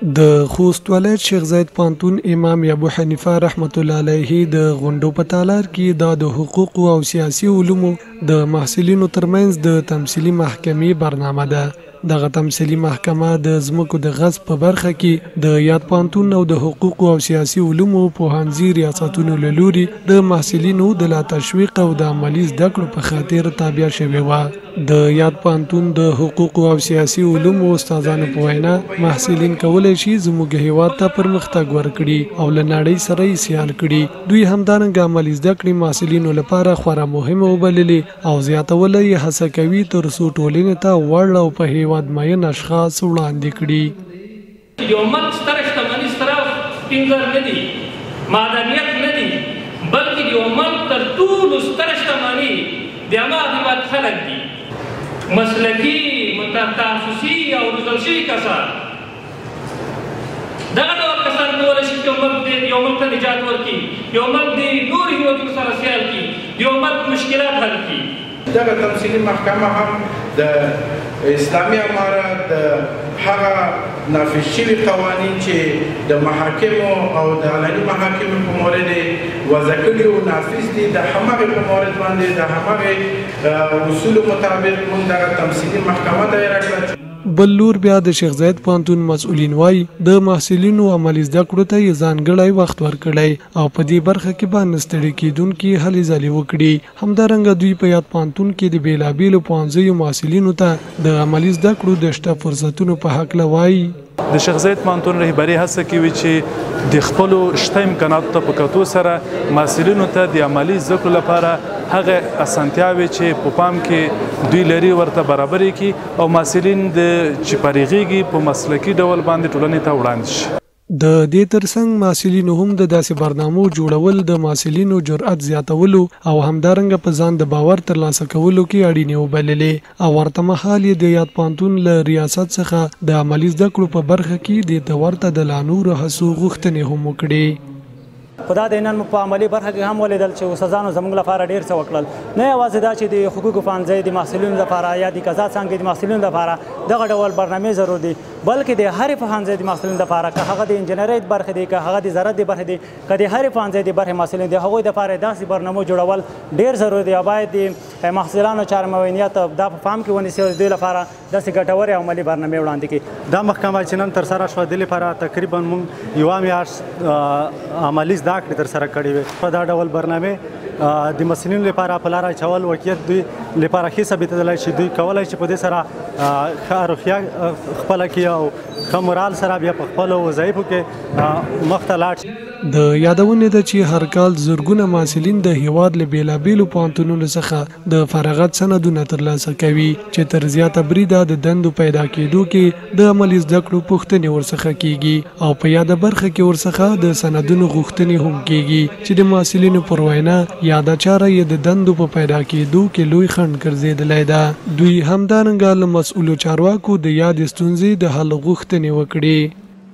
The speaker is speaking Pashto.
د خوست ولایت شیخ زاید پوهنتون امام ابو حنیفه رحمت الله علیه د غونډو په تالار کې د حقوقو او سیاسي علومو د محصلینو ترمنځ د تمثیلي محکمې برنامه ده. دغه تمثیلي محکمه د ځمکو د غصب په برخه کې د یاد پوهنتون او د حقوقو او سیاسي علومو پوهنځي ریاستونو له لوري د محصلینو د لا تشویق او د عملي زده کړو په خاطر تابع شوې وه. د یاد پوهنتون د حقوقو او سیاسي علومو استادانو په وینا محصلین کولی شي زموږ هیواد ته پرمختګ ورکړي او له نړۍ سره یې سیال کړي. دوی همدارنګه عملي زده کړې محصلینو لپاره خورا مهمه وبللې او زیاتوله یې هڅه کوي تر څو ټولنې ته وړ او په هیواد مین اشخاص وړاندې کړي. یو ملک ستره شتمني ستره سپین زر نه دي، معدنیت نه دي، بلکې یو ملک تر ټولو ستره شتمني د هماغه هیواد خلک دي. مسلکي تخصصي او روزل شوي کسان دغه ډول کسان کولی شي چې یو ملک ته نجات ورکړي، یو ملک د نورو هیوادونو سره سیال کړي، یو ملک مشکلات حل کړي. دغه تمثیلي محکمه هم د اسلامي امارت د هغه نافذ شوي قوانین چې د محاکمو او د علني محاکمو په مورد وضع کړي او نافذ دي، د همغې په مورد باندې د همغې اصولو مطابق موږ دغه تمثیلي محکمه دایره کړه. بل لور بیا د شیخ زاید پوهنتون مسؤلین وایي د محصلینو عملي زده کړو ته یې ځانګړی وخت ورکړی او په دې برخه کې به نه ستړي کېدونکي هلې ځلې وکړي. همدارنګه دوی په یاد پوهنتون کې د بېلابېلو پوهنځیو محصلینو ته د عملي زده کړو د شته فرصتونو په هکله وایي. د شیخ زاید پوهنتون رهبري هڅه کوي چې د خپلو شته امکاناتو ته په کتو سره محصلینو ته د عملي زده کړو لپاره هغه اسانتیاوې چې په پام کې دوی لري ورته برابرې کړي او محصلین چې فارغېږي په مسلکي ډول باندې ټولنې ته وړاندې شي. د دې ترڅنګ محصلینو هم د داسې برنامو جوړول د محصلینو جرأت زیاتولو او همدارنګه په ځان د باور ترلاسه کولو کې اړینې وبللې او ورته مهال یې د یاد پوهنتون له ریاست څخه د عملي زده کړو په برخه کې د ورته د لا نورو هڅو غوښتنې هم وکړې. خدا د نن په عملي برخه کې هم ولیدل چې استادانو زموږ لپاره ډېر څه وکړل. نه یوازې دا چې د حقوقو پوهنځي د محصلینو لپاره یا د قضا څانګې د محصلینو لپاره دغه ډول برنامې ضرور دي، بلکې د هرې پوهنځي د محصلینو لپاره که هغه د انجینرۍ برخې دي، که هغه د زراعت د برخې دي، که د هرې پوهنځي د برخې محصلین د هغوی لپاره داسې برنامو جوړول ډېر ضروري دي او باید د محصلانو چارموینیت دا په پام کې ونیسي او د دوی لپاره داسې ګټورې او عملي برنامې وړاندې کړي. دا محکمه چې نن ترسره شوه د لپاره تقریبا موږ یوه میاشت عملي زده کړې ترسره کړې وې. په دا ډول برنامې د محصلینو لپاره په لاره اچول واقعیت دوی لپاره ښه ثابتېدلی چې دوی کولی شي په دې سره ښه روحیه خپله کړي او ښه مورال سره بیا په خپلو وظایفو کې مخ ته لاړ شي. د یادونې ده چې هر کال زرګونه محصلین د هیواد له بېلابېلو پوهنتونونو څخه د فراغت سندونه ترلاسه کوي چې تر زیاته بریده د دندو پیدا کېدو کې د عملي زده کړو پوښتنې ورڅخه کیږي او په یاده برخه کې ورڅخه د سندونو غوښتنې هم کیږي چې د محصلینو پر وینا یاده چاره یې د دندو په پیدا کېدو کې لوی خنډ ګرځېدلی ده. دوی همدارنګه له مسؤلو چارواکو د یادې ستونزې د حل غوښتنې وکړې.